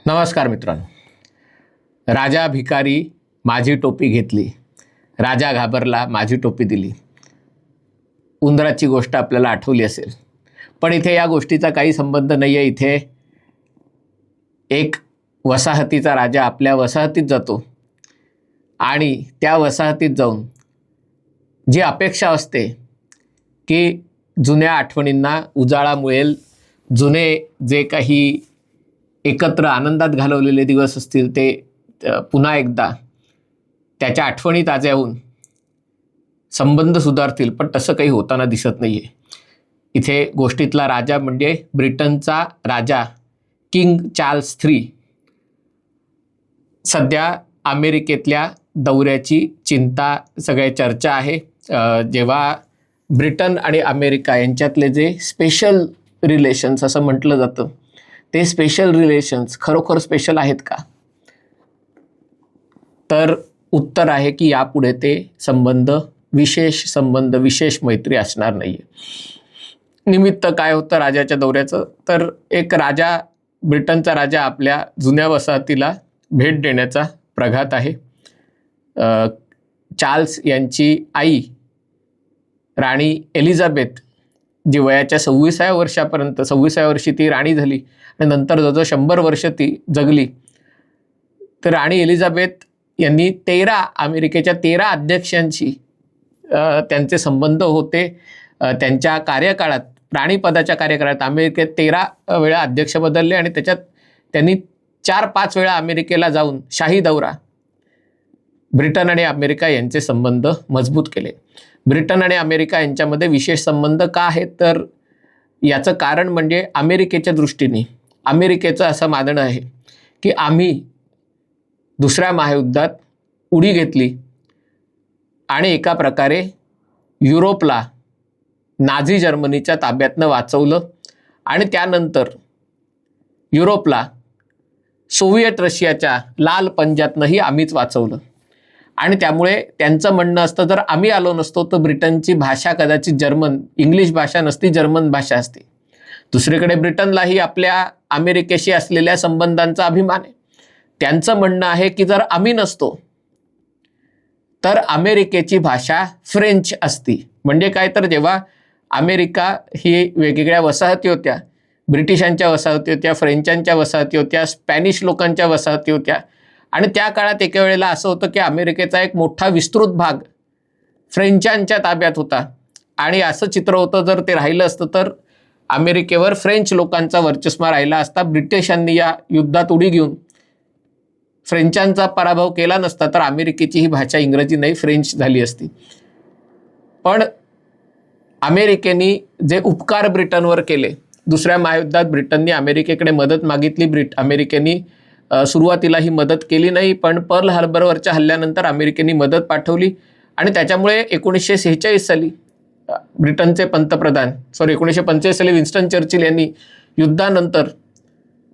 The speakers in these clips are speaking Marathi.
नमस्कार मित्रांनो. राजा भिकारी माझी टोपी घेतली, राजा घाबरला माझी टोपी दिली. उंदराची गोष्ट आपल्याला आठवली असेल, पण इथे या गोष्टीचा काही संबंध नाही आहे. इथे एक वसाहतीचा राजा आपल्या वसाहतीत जातो आणि त्या वसाहतीत जाऊन जी अपेक्षा असते की जुन्या आठवणींना उजाळा मिळेल, जुने जे काही एकत्र आनंदात घालवलेले दिवस असतील ते पुन्हा एकदा त्याच्या आठवणी ताज्या होऊन संबंध सुधारतील, पण तसं काही होताना दिसत नाही आहे. इथे गोष्टीतला राजा म्हणजे ब्रिटनचा राजा किंग चार्ल्स III. सध्या अमेरिकेतल्या दौऱ्याची चिंता सगळ्या चर्चा आहे. जेव्हा ब्रिटन आणि अमेरिका यांच्यातले जे स्पेशल रिलेशन्स असं म्हटलं जातं, ते स्पेशल रिलेशन्स खरोखर स्पेशल आहेत का? तर उत्तर आहे की यापुढे ते संबंध, विशेष मैत्री असणार नाही आहे. निमित्त काय होतं राजाच्या दौऱ्याचं? तर एक राजा, ब्रिटनचा राजा आपल्या जुन्या वसाहतीला भेट देण्याचा प्रघात आहे. चार्ल्स यांची आई राणी एलिझाबेथ, जी वयाच्या 26व्या वर्षी ती राणी झाली आणि नंतर जवळजवळ 100 वर्ष ती जगली. तर राणी एलिझाबेथ यांनी अमेरिकेच्या 13 अध्यक्षांशी त्यांचे संबंध होते. त्यांच्या कार्यकाळात, राणीपदाच्या कार्यकाळात अमेरिकेत 13 वेळा अध्यक्ष बदलले आणि त्याच्यात त्यांनी 4-5 वेळा अमेरिकेला जाऊन शाही दौरा, ब्रिटन आणि अमेरिका यांचे संबंध मजबूत केले. ब्रिटन आणि अमेरिका यांच्यामध्ये विशेष संबंध का आहेत? तर याचं कारण म्हणजे अमेरिकेच्या दृष्टीने अमेरिकेचं असं मानणं आहे की आम्ही दुसऱ्या महायुद्धात उडी घेतली आणि एका प्रकारे युरोपला नाझी जर्मनीच्या ताब्यातनं वाचवलं आणि त्यानंतर युरोपला सोव्हिएट रशियाच्या लाल पंजातनंही आम्हीच वाचवलं. आणि त्यामुळे त्यांचं म्हणणं असतं, जर आम्ही आलो नसतो तर ब्रिटनची भाषा कदाचित इंग्लिश भाषा नसती, जर्मन भाषा असते. दुसरीकडे ब्रिटनलाही आपल्या अमेरिकेशी असलेल्या संबंधांचा अभिमान आहे. त्यांचं म्हणणं आहे की जर आम्ही नसतो तर अमेरिकेची भाषा फ्रेंच असती. म्हणजे काय? तर जेव्हा अमेरिका ही वेगवेगळ्या वसाहती होत्या, ब्रिटिशांच्या वसाहती होत्या, फ्रेंचांच्या वसाहती होत्या, स्पॅनिश लोकांच्या वसाहती होत्या, आणि त्या काळात एका वेळेला असं होतं की अमेरिकेचा एक मोठा विस्तृत भाग फ्रेंचांच्या ताब्यात होता. आणि असं चित्र होतं, जर ते राहिलं असतं तर अमेरिकेवर फ्रेंच लोकांचा वर्चस्व राहिला असता. ब्रिटिशांनी या युद्धात उडी घेऊन फ्रेंचांचा पराभव केला नसता तर अमेरिकेची ही भाषा इंग्रजी नाही, फ्रेंच झाली असती. पण अमेरिकेने जे उपकार ब्रिटनवर केले, दुसऱ्या महायुद्धात ब्रिटनने अमेरिकेकडे मदत मागितली. अमेरिकेने सुरुवातीला ही मदत केली नाही, पण पर्ल हार्बरवरच्या हल्ल्यानंतर अमेरिकेने मदत पाठवली आणि त्याच्यामुळे 1946 साली ब्रिटनचे पंतप्रधान 1945 साली विन्स्टन चर्चिल यांनी युद्धानंतर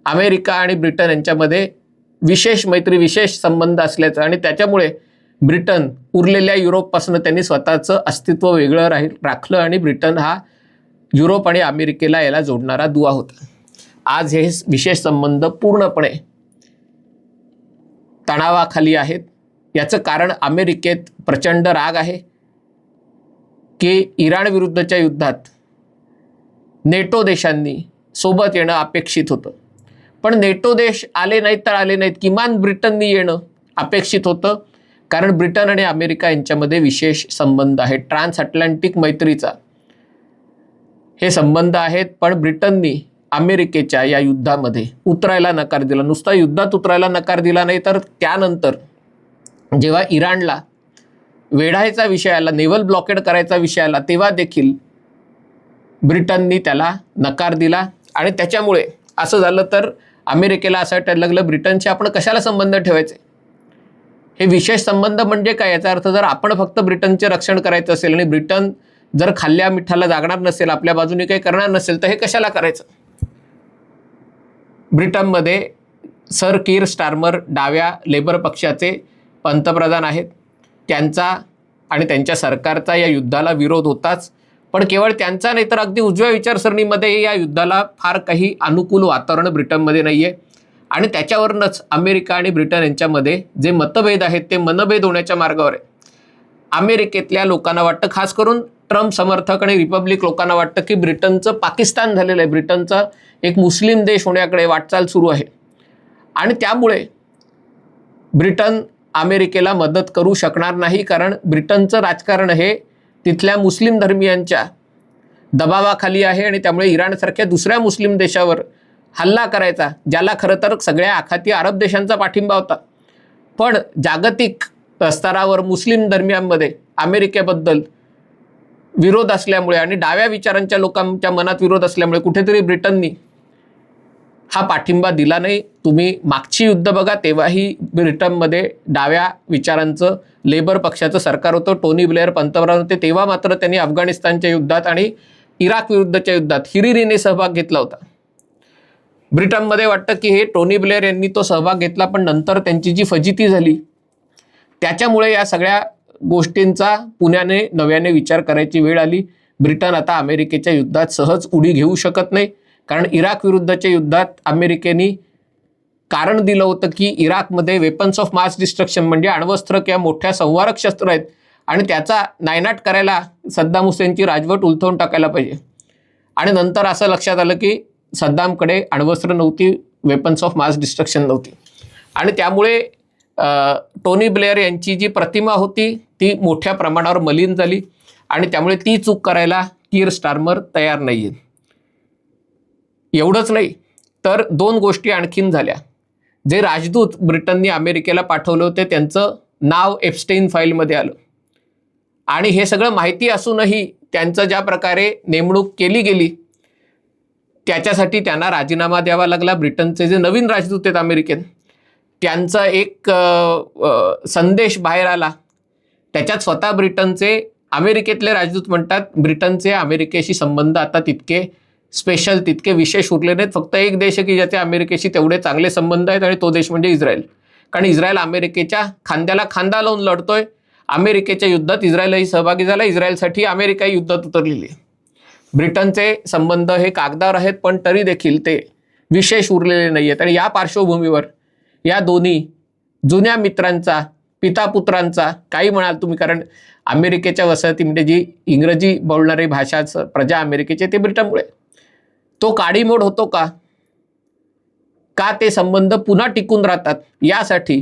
अमेरिका आणि ब्रिटन यांच्यामध्ये विशेष मैत्री, विशेष संबंध असल्याचं आणि त्याच्यामुळे ब्रिटन उरलेल्या युरोपपासून त्यांनी स्वतःचं अस्तित्व वेगळं राखलं आणि ब्रिटन हा युरोप आणि अमेरिकेला याला जोडणारा दुवा होता. आज हे विशेष संबंध पूर्णपणे तणावाखाली आहेत. याचं कारण अमेरिकेत प्रचंड राग आहे की इराण विरुद्धच्या युद्धात नेटो देशांनी सोबत येणं अपेक्षित होतं, पण नेटो देश आले नाहीत, किमान ब्रिटननी येणं अपेक्षित होतं. कारण ब्रिटन आणि अमेरिका यांच्यामध्ये विशेष संबंध आहेत, ट्रान्स अटलांटिक मैत्रीचा हे संबंध आहेत. पण ब्रिटननी अमेरिकेच्या या युद्धामध्ये उतरायला नकार दिला. नुसता युद्धात उतरायला नकार दिला नाही, तर त्यानंतर जेव्हा इराणला वेढायचा विषय आला, नेव्हल ब्लॉकेड करायचा विषय आला, तेव्हा देखील ब्रिटननी त्याला नकार दिला. आणि त्याच्यामुळे असं झालं तर अमेरिकेला असं वाटायला लागलं, ब्रिटनशी आपण कशाला संबंध ठेवायचे? हे विशेष संबंध म्हणजे काय? याचा अर्थ जर आपण फक्त ब्रिटनचे रक्षण करायचं असेल आणि ब्रिटन जर खाल्ल्या मिठाला जागणार नसेल, आपल्या बाजूने काही करणार नसेल, तर हे कशाला करायचं? ब्रिटनमध्ये सर कीर स्टार्मर डाव्या लेबर पक्षाचे पंतप्रधान आहेत. त्यांचा आणि त्यांच्या सरकारचा या युद्धाला विरोध होताच, पण केवळ त्यांचा नाही तर अगदी उजव्या विचारसरणीमध्ये या युद्धाला फार काही अनुकूल वातावरण ब्रिटनमध्ये नाही आहे. आणि त्याच्यावरूनच अमेरिका आणि ब्रिटन यांच्यामध्ये जे मतभेद आहेत ते मनभेद होण्याच्या मार्गावर आहे. अमेरिकेतल्या लोकांना वाटतं, खास करून ट्रम्प समर्थक आणि रिपब्लिक लोकांना वाटतं की ब्रिटनचं पाकिस्तान झालेलं आहे, ब्रिटनचा एक मुस्लिम देश होण्याकडे वाटचाल सुरू आहे. आणि त्यामुळे ब्रिटन अमेरिकेला मदत करू शकणार नाही, कारण ब्रिटनचं राजकारण हे तिथल्या मुस्लिम धर्मियांच्या दबावाखाली आहे. आणि त्यामुळे इराणसारख्या दुसऱ्या मुस्लिम देशावर हल्ला करायचा, ज्याला खरं तर सगळ्या आखाती अरब देशांचा पाठिंबा होता, पण जागतिक स्तरावर मुस्लिम धर्मियांमध्ये अमेरिकेबद्दल विरोध असल्यामुळे आणि डाव्या विचारांच्या लोकांच्या मनात विरोध असल्यामुळे कुठेतरी ब्रिटननी हा पाठिंबा दिला नाही. तुम्ही मागची युद्ध बघा, तेव्हाही ब्रिटनमध्ये डाव्या विचारांचं लेबर पक्षाचं सरकार होतं, टोनी ब्लेअर पंतप्रधान होते, तेव्हा मात्र त्यांनी अफगाणिस्तानच्या युद्धात आणि इराक विरुद्धच्या युद्धात हिरिरीने सहभाग घेतला होता. ब्रिटनमध्ये वाटतं की हे टोनी ब्लेअर यांनी तो सहभाग घेतला, पण नंतर त्यांची जी फजिती झाली त्याच्यामुळे या सगळ्या गोष्टींचा पुण्याने नव्याने विचार करायची वेळ आली. ब्रिटन आता अमेरिकेच्या युद्धात सहज उडी घेऊ शकत नाही, कारण इराक विरुद्धच्या युद्धात अमेरिकेने कारण दिलं होतं की इराकमध्ये वेपन्स ऑफ मास डिस्ट्रक्शन म्हणजे अण्वस्त्र किंवा मोठ्या संवारक शस्त्र आहेत आणि त्याचा नायनाट करायला सद्दाम हुसेनची राजवट उलथवून टाकायला पाहिजे. आणि नंतर असं लक्षात आलं की सद्दामकडे अण्वस्त्र नव्हती, वेपन्स ऑफ मास डिस्ट्रक्शन नव्हती. आणि त्यामुळे टोनी ब्लेअर यांची जी प्रतिमा होती ती मोठ्या प्रमाणावर मलिन झाली आणि त्यामुळे ती चूक करायला कीर स्टार्मर तयार नाही आहे. एवढंच नाही तर दोन गोष्टी आणखीन झाल्या. जे राजदूत ब्रिटनने अमेरिकेला पाठवले होते त्यांचं नाव एप्स्टेन फाईलमध्ये आलं आणि हे सगळं माहिती असूनही त्यांचं ज्या प्रकारे नेमणूक केली गेली त्याच्यासाठी त्यांना राजीनामा द्यावा लागला. ब्रिटनचे जे नवीन राजदूत आहेत अमेरिकेत त्यांचा एक संदेश बाहेर आला, त्याच्यात स्वतः ब्रिटनचे अमेरिकेतले राजदूत म्हणतात ब्रिटनचे अमेरिकेशी संबंध आता तितके स्पेशल, तितके विशेष उरले नाहीत. फक्त एक देश आहे की ज्याचे अमेरिकेशी तेवढे चांगले संबंध आहेत आणि तो देश म्हणजे इस्रायल. कारण इस्रायल अमेरिकेच्या खांद्याला खांदा लावून लढतोय. अमेरिकेच्या युद्धात इस्रायलही सहभागी झाला, इस्रायलसाठी अमेरिकाही युद्धात उतरलेली आहे. ब्रिटनचे संबंध हे कागदावर आहेत पण तरी देखील ते विशेष उरलेले नाही आहेत. आणि या पार्श्वभूमीवर या दोन्ही जुन्या मित्रांचा, पितापुत्रांचा काही म्हणाल तुम्ही, कारण अमेरिकेच्या वसाहतीमध्ये जी इंग्रजी बोलणारी भाषा प्रजा अमेरिकेचे ते ब्रिटनमुळे, तो काडीमोड होतो का? का ते संबंध पुन्हा टिकून राहतात? यासाठी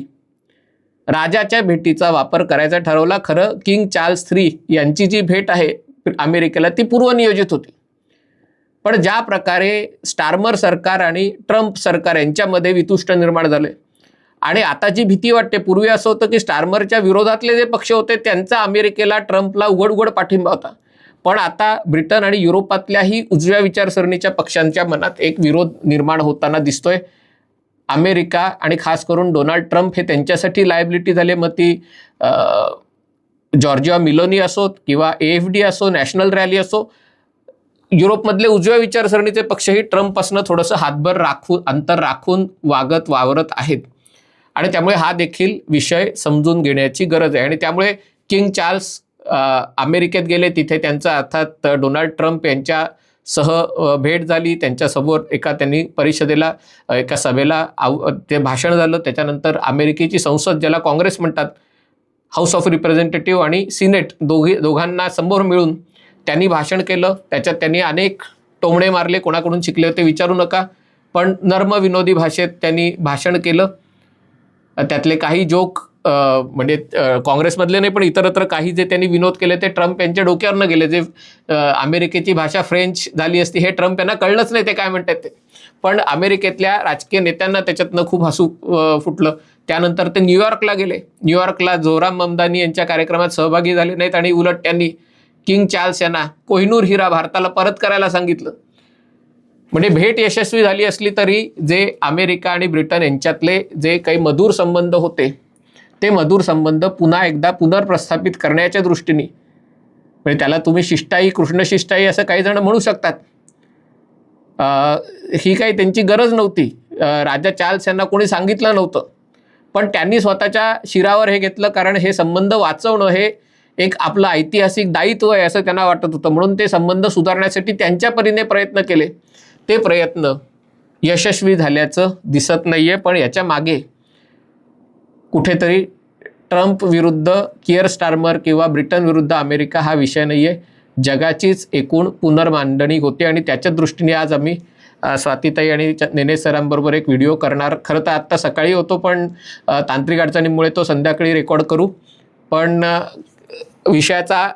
राजाच्या भेटीचा वापर करायचा ठरवला. खरं किंग चार्ल्स III यांची जी भेट आहे अमेरिकेला ती पूर्वनियोजित होती, पण ज्या प्रकारे स्टार्मर सरकार आणि ट्रम्प सरकार यांच्यामध्ये वितुष्ट निर्माण झाले आणि आता जी भीती वाटते, पूर्वी असं होतं की स्टार्मरच्या विरोधातले जे पक्ष होते त्यांचा अमेरिकेला ट्रम्पला उघड पाठिंबा होता, पण आता ब्रिटन आणि युरोपातल्याही उजव्या विचारसरणीच्या पक्षांच्या मनात एक विरोध निर्माण होताना दिसतोय. अमेरिका आणि खास करून डोनाल्ड ट्रम्प हे त्यांच्यासाठी लायबिलिटी झाले. मग ती जॉर्जिया मिलोनी असोत किंवा AFD असो, नॅशनल रॅली असो, युरोपमधले उजव्या विचारसरणीचे पक्षही ट्रम्पपासून थोडंसं हातभर अंतर राखून वावरत आहेत. आणि त्यामुळे हा देखील विषय समजून घेण्याची गरज आहे. आणि त्यामुळे किंग चार्ल्स अमेरिकेत गेले, तिथे त्यांचं अर्थात डोनाल्ड ट्रम्प यांच्या भेट झाली. त्यांच्यासमोर त्यांनी परिषदेला, एका सभेला ते भाषण झालं. त्याच्यानंतर अमेरिकेची संसद, ज्याला काँग्रेस म्हणतात, हाऊस ऑफ रिप्रेझेंटेटिव्ह आणि सिनेट दोघांना समोर मिळून त्यांनी भाषण केलं. त्याच्यात त्यांनी अनेक टोमणे मारले, कोणाकडून शिकले होते विचारू नका, पण नर्म विनोदी भाषेत त्यांनी भाषण केलं. त्यातले काही जोक म्हणजे काँग्रेसमधले नाही पण इतरत्र काही जे त्यांनी विनोद केले ते ट्रम्प यांच्या डोक्यावर न गेले. जे अमेरिकेची भाषा फ्रेंच झाली असती हे ट्रम्प यांना कळलंच नाही ते काय म्हणतात ते, पण अमेरिकेतल्या राजकीय नेत्यांना त्याच्यातनं खूप हसू फुटलं. त्यानंतर ते न्यूयॉर्कला गेले. न्यूयॉर्कला जोहराम ममदानी यांच्या कार्यक्रमात सहभागी झाले नाहीत आणि उलट त्यांनी किंग चार्ल्स यांना कोहिनूर हिरा भारताला परत करायला सांगितलं. म्हणजे भेट यशस्वी झाली असली तरी जे अमेरिका आणि ब्रिटन यांच्यातले जे काही मधुर संबंध होते ते मधुर संबंध पुन्हा एकदा पुनर्प्रस्थापित करण्याच्या दृष्टीने, म्हणजे त्याला तुम्ही शिष्टाई, कृष्णशिष्टाई असं काही जण म्हणू शकतात, ही काही त्यांची गरज नव्हती. राजा चार्ल्स यांना कोणी सांगितलं नव्हतं, पण त्यांनी स्वतःच्या शिरावर हे घेतलं, कारण हे संबंध वाचवणं हे एक आपलं ऐतिहासिक दायित्व आहे असं त्यांना वाटत होतं. म्हणून ते संबंध सुधारण्यासाठी त्यांच्या परीने प्रयत्न केले. ते प्रयत्न यशस्वी झाल्याचं दिसत नाही आहे. पण याच्या मागे कुठेतरी ट्रम्प विरुद्ध कियर स्टारमर किंवा ब्रिटन विरुद्ध अमेरिका हा विषय नाही आहे, जगाचीच एकूण पुनर्मांडणी होते. आणि त्याच्या दृष्टीने आज आम्ही स्वातीताई आणि नेने सरांबरोबर एक व्हिडिओ करणार. खरं तर आत्ता सकाळी होतो, पण तांत्रिक अडचणीमुळे तो संध्याकाळी रेकॉर्ड करू. पण विषयाचा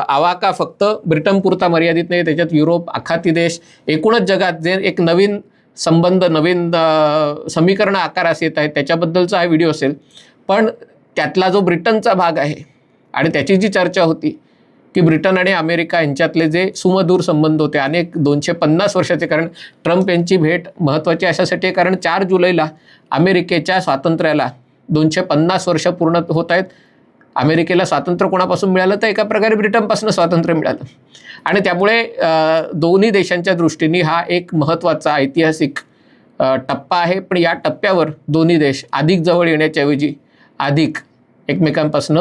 आवाका फक्त ब्रिटनपुरता मर्यादित नाही, त्याच्यात युरोप, आखाती देश, एकूणच जगात जे एक नवीन संबंध, नवीन समीकरण आकारास येत आहेत त्याच्याबद्दलचा हा व्हिडिओ असेल. पण त्यातला जो ब्रिटनचा भाग आहे आणि त्याची जी चर्चा होती की ब्रिटन आणि अमेरिका यांच्यातले जे सुमधूर संबंध होते अनेक 250 वर्षाचे, कारण ट्रम्प यांची भेट महत्त्वाची अशासाठी आहे कारण 4 जुलैला अमेरिकेच्या स्वातंत्र्याला 250 वर्ष पूर्ण होत आहेत. अमेरिकेला स्वातंत्र्य कोणापासून मिळालं तर एका प्रकारे ब्रिटनपासून स्वातंत्र्य मिळालं. आणि त्यामुळे दोन्ही देशांच्या दृष्टीने हा एक महत्त्वाचा ऐतिहासिक टप्पा आहे. पण या टप्प्यावर दोन्ही देश अधिक जवळ येण्याच्या ऐवजी अधिक एकमेकांपासून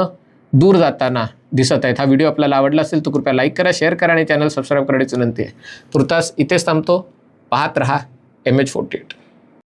दूर जाताना दिसत आहेत. हा व्हिडिओ आपल्याला आवडला असेल तर कृपया लाईक करा, शेअर करा आणि चॅनल सबस्क्राईब करण्याची विनंती आहे. तुर्तास इथेच थांबतो. पाहत रहा MH48.